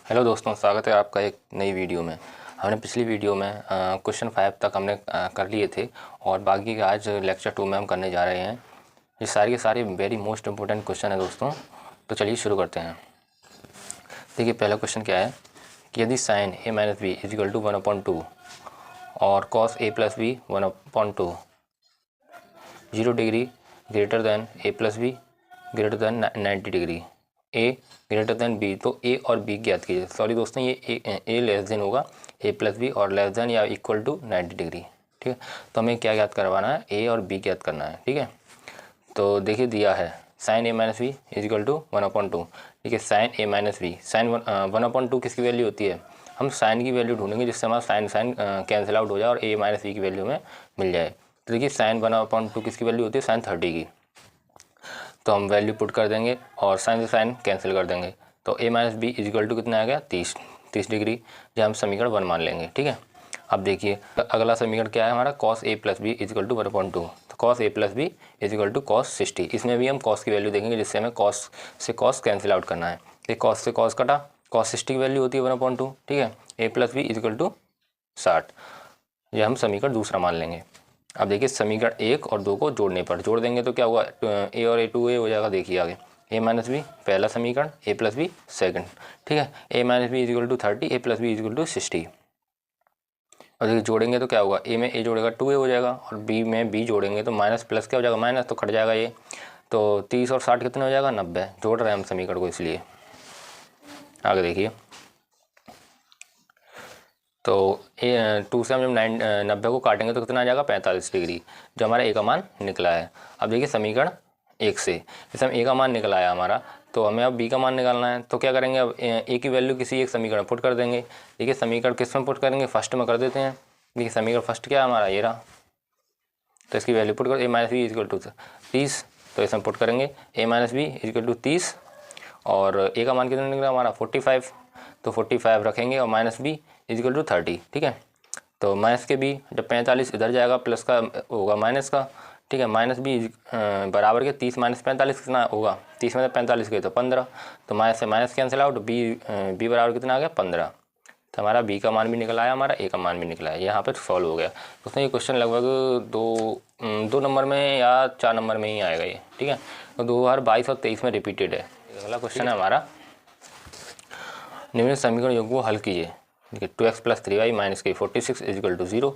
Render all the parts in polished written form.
Hello दोस्तों, स्वागत है आपका एक नई वीडियो में। हमने पिछली वीडियो में क्वेश्चन 5 तक हमने कर लिए थे और बाकी के आज लेक्चर 2 में हम करने जा रहे हैं। ये सारी के सारे वेरी मोस्ट इम्पोर्टेंट क्वेश्चन है दोस्तों। तो चलिए शुरू करते हैं। देखिए पहला क्वेश्चन क्या है कि यदि sine a minus B is equal to 1/2 और cos a plus B 1/2 0 degree greater than a plus B greater than 90 degree, A greater than B, तो ए और बी ज्ञात कीजिए। सॉरी दोस्तों, ये ए लेस देन होगा ए प्लस बी और less than या इक्वल टू 90 डिग्री। ठीक है, तो हमें क्या ज्ञात करवाना है, ए और बी ज्ञात करना है। ठीक है, तो देखिए दिया है sine A minus B is equal to 1/2। ठीक है, sine A minus B, sine 1/2 किसकी वैल्यू होती है, हम साइन की वैल्यू ढूंढेंगे जिससे हमारा साइन साइन कैंसिल आउट हो जाए और ए माइनस बी की वैल्यू में मिल जाए। तो देखिए साइन 1/2 किसकी वैल्यू होती है, साइन 30 की। तो हम वैल्यू पुट कर देंगे और साइन से साइन कैंसिल कर देंगे। तो a minus B is equal to कितना आ गया, 30 डिग्री, जो हम समीकरण 1 मान लेंगे। ठीक है, अब देखिए अगला समीकरण क्या है हमारा, cos a plus B is equal to 1/2। तो cos a plus B is equal to cos 60। इसमें भी हम cos की वैल्यू देखेंगे जिससे हमें cos से cos कैंसिल आउट करना है। तो cos से cos कटा, cos 60 की वैल्यू होती है 1/2। ठीक है, a plus B is equal to 60, ये हम समीकरण दूसरा मान लेंगे। अब देखिए समीकरण 1 और 2 को जोड़ने पर, जोड़ देंगे तो क्या होगा, ए और ए 2a हो जाएगा। देखिए आगे a माइनस बी पहला समीकरण, a प्लस बी सेकेंड। ठीक है, a minus B is equal to 30, a plus B is equal to 60। और देखिए जोड़ेंगे तो क्या होगा, a में a जोड़ेगा 2a हो जाएगा और b में b जोड़ेंगे तो माइनस प्लस क्या हो जाएगा, माइनस तो कट जाएगा ये। तो 30 और 60 कितना हो जाएगा, 90। जोड़ रहे हैं हम समीकरण को इसलिए। आगे देखिए, तो 2 से हम जब 90 को काटेंगे तो कितना आ जाएगा, 45 डिग्री, जो हमारा ए का मान निकला है। अब देखिए समीकरण 1 से जैसे हम ए का मान निकला है हमारा, तो हमें अब बी का मान निकालना है। तो क्या करेंगे, अब ए की वैल्यू किसी एक समीकरण पुट कर देंगे। देखिए समीकरण किस में पुट करेंगे, फर्स्ट में कर देते हैं। देखिए समीकरण फर्स्ट क्या है हमारा, ये रहा। तो इसकी वैल्यू पुट कर, A minus B is equal to 30, तो इसमें पुट करेंगे A minus B is equal to 30 और ए का मान कितना निकला हमारा 45। तो 45 रखेंगे और minus B is equal to 30। ठीक है, तो माइनस के बी जब 45 इधर जाएगा प्लस का होगा माइनस का। ठीक है, माइनस बी बराबर के 30 माइनस 45 कितना होगा, 30 में 45 के तो 15, तो माइनस से माइनस कैंसिल आउट, बी बराबर कितना आ गया 15। तो हमारा बी का मान भी निकला है, हमारा ए का मान भी निकला है। यहाँ पे सॉल्व हो गया। दोस्तों ये क्वेश्चन लगभग दो नंबर में या 4 नंबर में ही आएगा ये। ठीक है, तो 2022 और 23 में रिपीटेड है। अगला क्वेश्चन है हमारा, निम्न समीकरण योग को हल कीजिए। देखिए 2x प्लस 3y माइनस के 46 is equal to 0,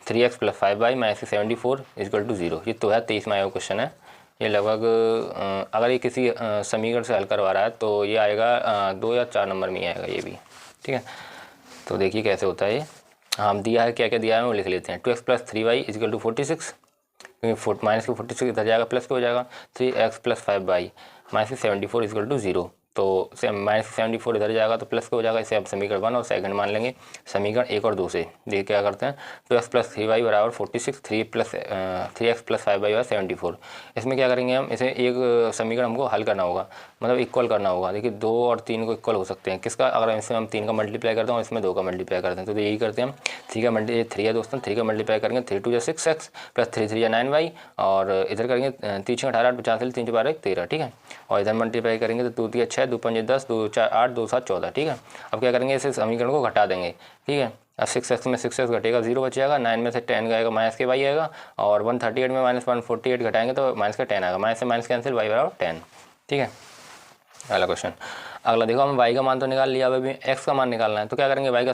3x plus 5y minus के 74 इज इक्वल टू 0। ये 2023 में आया हुआ क्वेश्चन है। ये लगभग अगर ये किसी समीकरण से हल करवा रहा है तो ये आएगा 2 या 4 नंबर में ही आएगा ये भी। ठीक है, तो देखिए कैसे होता है ये। हम दिया है, क्या क्या दिया है वो लिख लेते हैं। 2x plus 3y is equal to 46, क्योंकि माइनस के 46 इधर जाएगा प्लस के हो जाएगा। 3x प्लस 5y माइनस के 74 इज इक्वल टू 0, तो माइनस 74 इधर जाएगा तो प्लस के हो जाएगा। इसे आप समीकरण 1 और सेकंड मान लेंगे। समीकरण 1 और 2 से देखिए क्या करते हैं, 2x प्लस 3y बराबर 46, 3x प्लस 5y बराबर 74। इसमें क्या करेंगे हम, इसे एक समीकरण हमको हल करना होगा, मतलब इक्वल करना होगा। देखिए 2 और 3 को इक्वल हो सकते हैं किसका, अगर इसमें हम 3 का मल्टीप्लाई करते हैं और इसमें 2 का मल्टीप्लाई करते हैं तो यही करते हैं हम। 3 का मल्टी 3 है दोस्तों, 3 का मल्टीप्लाई करेंगे 3 2 6x प्लस 3 3 9y और इधर करेंगे 3 6 18 50 3 4 12 13। ठीक है, और इधर मल्टीप्लाई करेंगे तो 2 3 6 2 5 10 2 4 8 2 7 14। ठीक है, अब क्या करेंगे, इसे समीकरण को घटा देंगे। ठीक है, अब 6x में 6x घटेगा 0 बच जाएगा, 9 में से 10 गएगा माइनस के y आएगा और 138 में माइनस 148 घटाएंगे तो माइनस का 10 आएगा, माइनस से माइनस कैंसिल, y बराबर 10। ठीक है, अगला क्वेश्चन। अगला देखो, हम y का मान तो निकाल लिया, अब अभी x का मान निकालना है। तो क्या करेंगे, y का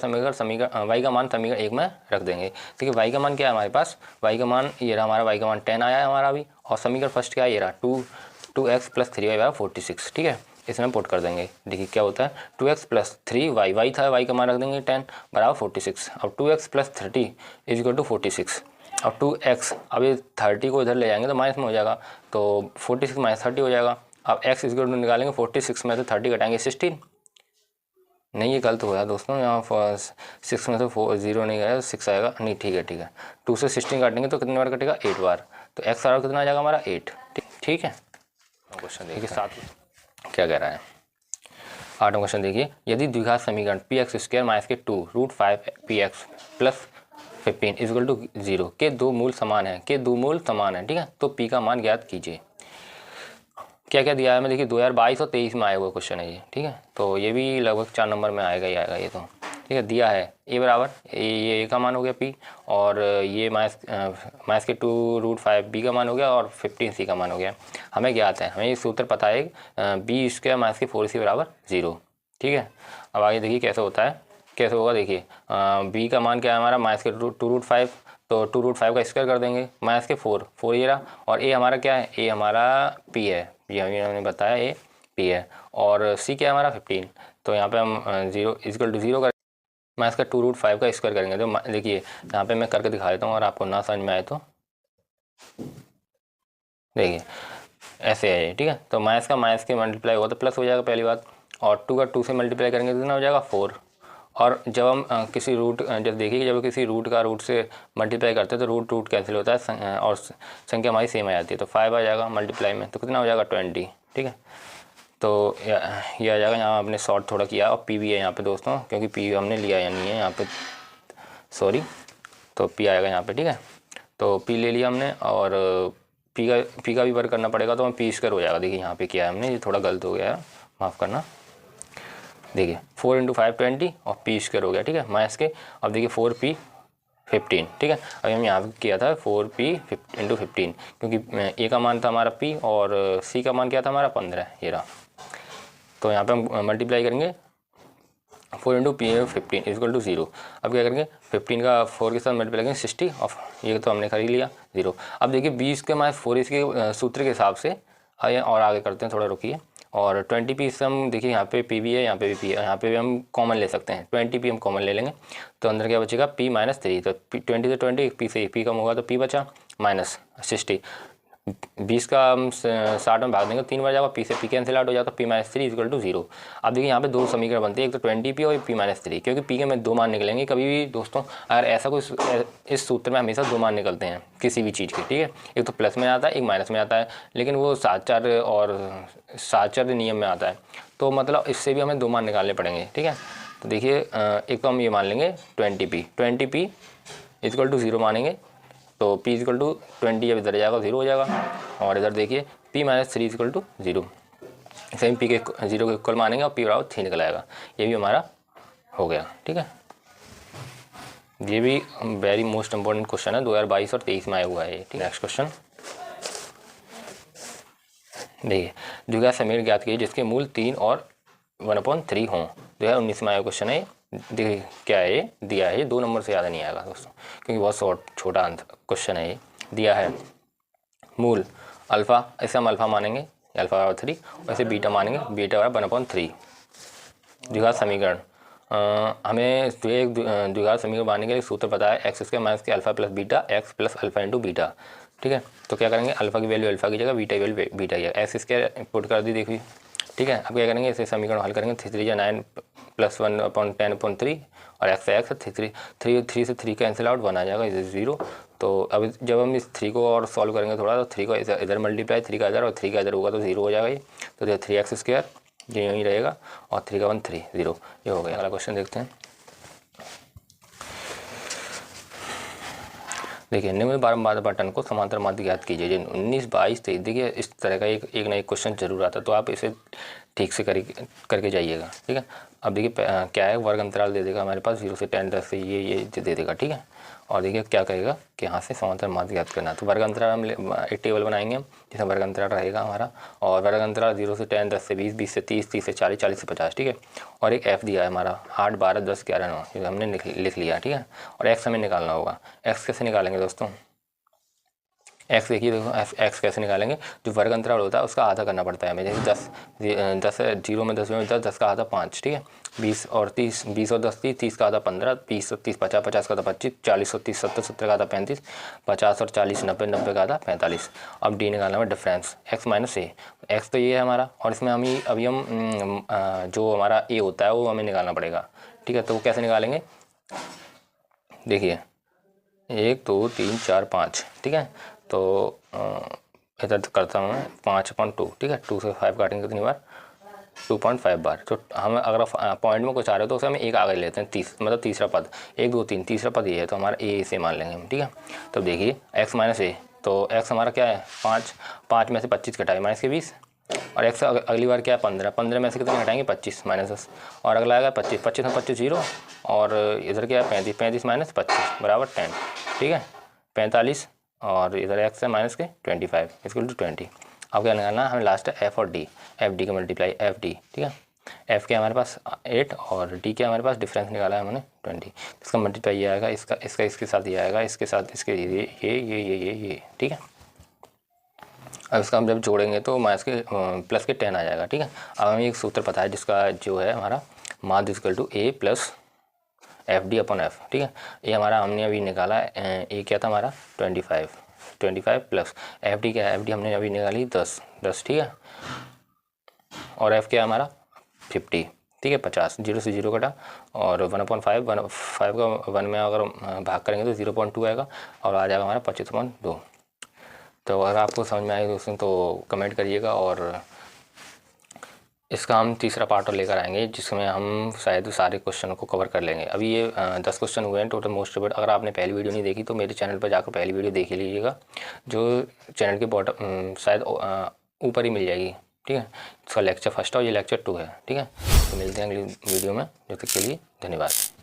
y का मान समीकरण 1 में रख देंगे। देखिए y का मान क्या है हमारे पास, y का मान ये रहा हमारा, y का मान 10 आया है हमारा अभी, और समीकरण फर्स्ट क्या है ये रहा 2x प्लस 3y बराबर 46। ठीक है, इसमें पुट कर देंगे। देखिए क्या होता है, 2x प्लस 3y, y था, y का मान रख देंगे 10 बराबर 46। अब 2x plus 30 is equal to 46। अब 2x, अब ये 30 को इधर ले जाएंगे तो माइनस में हो जाएगा, तो 46 माइनस 30 हो जाएगा। अब x इक्वल टू निकालेंगे, 46 में से 30 घटाएंगे 16। नहीं ये गलत हुआ दोस्तों, यहाँ 6 में से 0 नहीं गया, 6 आएगा। नहीं ठीक है, 2 से 16 काटेंगे तो कितनी बार कटेगा, 8 बार। तो x बराबर कितना आ जाएगा हमारा 8। ठीक है, क्वेश्चन देखिए साथ क्या कह रहा है। 8वां क्वेश्चन देखिए, यदि द्विघात समीकरण px स्क्वायर माइनस के 2 root 5 px plus 15 is equal to 0 के दो मूल समान हैं, ठीक है, तो p का मान ज्ञात कीजिए। क्या क्या दिया है हमें, देखिए 2022 और 23 में आया हुआ क्वेश्चन है ये, ठीक है। तो ये भी लगभग 4 नंबर में आएगा ही आएगा ये तो, ठीक है। दिया है ए बराबर ये ए का मान हो गया पी, और ये माइनस के 2√5 बी का मान हो गया, और 15 सी का मान हो गया। हमें क्या आता है, हमें ये सूत्र पता है बी स्क्वायर माइनस के 4 सी बराबर 0, ठीक है। अब आगे देखिए कैसे होता है, कैसे होगा देखिए, बी का मान क्या है हमारा माइनस के 2√5, तो 2√5 का स्क्वायर कर देंगे, माइनस के 4 ये रहा, और ए हमारा क्या है, ए हमारा पी है, ये हमने बताया ए पी है, और सी क्या है हमारा 15। तो यहाँ पे हम 0 इक्वल टू 0 कर, मैं इसका 2√5 का स्क्वायर करेंगे। तो देखिए यहाँ पे मैं करके दिखा देता हूँ, और आपको ना समझ में आए तो देखिए ऐसे है ये, ठीक है। तो माइनस के मल्टीप्लाई होगा तो प्लस हो जाएगा पहली बात, और 2 का 2 से मल्टीप्लाई करेंगे तो कितना हो जाएगा 4। और जब हम किसी रूट, जब देखिए जब किसी रूट का रूट से मल्टीप्लाई करते हैं तो रूट कैंसिल होता है, और संख्या हमारी सेम आ जाती है, तो 5 आ जाएगा मल्टीप्लाई में, तो कितना हो जाएगा 20, ठीक है। तो ये आ जाएगा, यहाँ आपने शॉर्ट थोड़ा किया, और पी भी है यहाँ पे दोस्तों, क्योंकि पी हमने लिया या नहीं है यहाँ पे, सॉरी, तो पी आएगा यहाँ पे, ठीक है। तो पी ले लिया हमने, और पी का भी वर्क करना पड़ेगा, तो हम पी स्क्वायर हो जाएगा। देखिए यहाँ पे किया है हमने, ये थोड़ा गलत हो गया है, माफ़ करना। देखिए 4 × 5 20, और पी स्क्वायर हो गया, ठीक है, माइनस के। अब देखिए 4p 15, ठीक है। अभी हम यहाँ पे किया था 4p × 15, क्योंकि ए का मान था हमारा p, और सी का मान क्या था हमारा 15, ये रहा। तो यहाँ पे हम मल्टीप्लाई करेंगे 4 × p 15 इक्वल टू 0। अब क्या करेंगे, 15 का 4 के साथ मल्टीप्लाई करेंगे 60, और ये तो हमने कर ही लिया 0। अब देखिए 20 के माइनस 4 इसके सूत्र के हिसाब से आइए और आगे करते हैं, थोड़ा रुकिए। और 20p से हम देखिए यहाँ पे p भी है, यहाँ पे भी p है, यहाँ पे भी हम कॉमन ले सकते हैं, 20p हम कॉमन ले लेंगे, तो अंदर क्या बचेगा p - 3। तो 20 से 20 p से p कम होगा तो p बचा, माइनस 60। 20 का हम 60 में भाग देंगे 3 बार जाएगा, पी से पी कैंसिल आउट हो जाता है, p - 3 इक्वल टू 0। अब देखिए यहाँ पे दो समीकरण बनते हैं, एक तो 20p और p - 3, क्योंकि p के में 2 मान निकलेंगे कभी भी दोस्तों। अगर ऐसा कोई इस सूत्र में हमेशा 2 मान निकलते हैं किसी भी चीज़ के, ठीक है। एक तो प्लस में आता है, एक माइनस में आता है, लेकिन वो 7-4 और 7-4 नियम में आता है, तो मतलब इससे भी हमें 2 मान निकालने पड़ेंगे, ठीक है। तो देखिए एक तो हम ये मान लेंगे 20p इक्वल टू 0 मानेंगे, तो p इक्वल टू 20 जब इधर जाएगा 0 हो जाएगा, और इधर देखिए p - 3 equal to 0, same p के 0 के इक्वल मानेंगे, और p बराबर 3 निकल आएगा। ये भी हमारा हो गया, ठीक है। ये भी वेरी मोस्ट इंपॉर्टेंट क्वेश्चन है, 2022 और 23 में आया हुआ है। ठीक है, नेक्स्ट क्वेश्चन देखिए, द्विघात समीकरण ज्ञात कीजिए जिसके मूल 3 और 1/3 हों। 2019 में आया क्वेश्चन है। देखिए क्या है, ये दिया है, ये 2 नंबर से ज़्यादा नहीं आएगा दोस्तों, क्योंकि बहुत छोटा क्वेश्चन है। ये दिया है मूल अल्फ़ा, ऐसे हम अल्फ़ा मानेंगे अल्फ़ा बराबर 3, वैसे बीटा मानेंगे बीटा बराबर 1/3। द्विघात समीकरण हमें एक द्विघात समीकरण बनाने के लिए सूत्र पता है, एक्स स्क्वायर माइनस के alpha plus beta x plus alpha into beta. ठीक है, तो क्या करेंगे, अल्फ़ा की वैल्यू अल्फ़ा की जगह बीटा की वैल्यू बीटा की, एक्स स्क्वायर पुट कर दी देखिए। ठीक है, अब क्या करेंगे, इसे समीकरण हल करेंगे, 3 × 9 + 1/10/3 और एक्स है एक्स, 3 से 3 कैंसिल आउट, 1 आ जाएगा, इधर 0। तो अब जब हम इस 3 को और सॉल्व करेंगे थोड़ा, तो 3 को इधर मल्टीप्लाई, 3 का इधर और 3 का इधर होगा तो 0 हो जाएगा ये। तो 3x² ये यहीं रहेगा, और 3 का 1 3 0, ये हो गया। अगला क्वेश्चन देखते हैं। देखिए, निम्न बारंबार बटन को समांतर माध्य ज्ञात कीजिए। जो 19, 22, 23 देखिए इस तरह का एक ना एक क्वेश्चन जरूर आता है, तो आप इसे ठीक से करके जाइएगा। ठीक है, अब देखिए क्या है, वर्ग अंतराल दे देगा हमारे पास 0 से 10 तक से ये दे देगा। ठीक है, और देखिए क्या कहेगा कि यहाँ से समांतर माध्य ज्ञात करना। तो वर्ग अंतराल हम एक टेबल बनाएंगे जिसमें वर्ग अंतराल रहेगा हमारा, और वर्ग अंतराल 0 से 10, 10 से 20, 20 से 30, 30 से 40, 40 से 50। ठीक है, और एक f दिया है हमारा 8, 12, 10, 11, 9, ये हमने लिख लिया। ठीक है, और x हमें निकालना होगा। x कैसे निकालेंगे दोस्तों, एक्स देखिए, देखो एक्स कैसे निकालेंगे, जो वर्ग अंतराल होता है उसका आधा करना पड़ता है हमें। जैसे 10 0 में 10 में 10, 10 का आधा 5। ठीक है, 20 और 30, 20 और 10 30, 30 का आधा 15, 20 और 30 50, 50 का आधा 25, 40 और 30 70, 70 का आधा 35, 50 और 40 90, 90 का आधा 45। अब डी निकालना है डिफरेंस, एक्स माइनस ए। एक्स तो ये है हमारा, और इसमें अभी हम जो हमारा ए होता है वो हमें निकालना पड़ेगा। ठीक है, तो वो कैसे निकालेंगे, देखिए 1 2 3 4 5। ठीक है, तो इधर करता हूँ मैं 5/2। ठीक है, 2 से 5 काटेंगे कितनी बार, 2.5 बार। तो हम अगर पॉइंट में कुछ आ रहे हो तो उसे हम एक आगे लेते हैं, मतलब तीसरा पद, 1 2 3 तीसरा पद ये है, तो हमारा ए से मान लेंगे हम। ठीक है, तो देखिए x माइनस ए, तो x हमारा क्या है 5, 5 में से 25 घटाए माइनस के 20, और x अगली बार क्या है 15, 15 में से कितने घटाएंगे 25 -10, और अगला आएगा 25, 25 में 25 0, और इधर क्या है 35, 35 - 25 बराबर 10, ठीक है 45, और इधर x है माइनस के 25 इक्वल टू 20। अब क्या निकालना है हमें लास्ट है f और d, f d का मल्टीप्लाई f d, ठीक है f के हमारे पास 8 और d के हमारे पास डिफरेंस निकाला है हमने 20, इसका मल्टीप्लाई ये आएगा, इसका इसके साथ ये आएगा, इसके साथ इसके ये, ठीक है। अब इसका हम जब जोड़ेंगे तो माइनस के प्लस के 10 आ जाएगा, ठीक है। अब हमें एक सूत्र पता है जिसका जो है हमारा माद equal to a plus F D upon F, ठीक है। ये हमारा हमने अभी निकाला ए क्या था हमारा 25 प्लस एफ डी क्या है, एफ डी हमने अभी निकाली 10, ठीक है, और एफ क्या है हमारा 50, ठीक है 50, 0 से 0 कटा, और 1/5 का 1 में अगर भाग करेंगे तो 0.2 आएगा, और आ जाएगा हमारा 25/2। तो अगर आपको समझ में आए दोस्तों तो कमेंट करिएगा, और इसका हम तीसरा पार्ट और लेकर आएंगे जिसमें हम शायद सारे क्वेश्चन को कवर कर लेंगे। अभी ये 10 क्वेश्चन हुए हैं टोटल मोस्ट ऑफ इट। अगर आपने पहली वीडियो नहीं देखी तो मेरे चैनल पर जाकर पहली वीडियो देख लीजिएगा, जो चैनल के बॉटम शायद ऊपर ही मिल जाएगी, ठीक है। इसका लेक्चर 1 और ये लेक्चर 2 है, ठीक है। तो मिलते हैं अगली वीडियो में, जब तक के लिए धन्यवाद।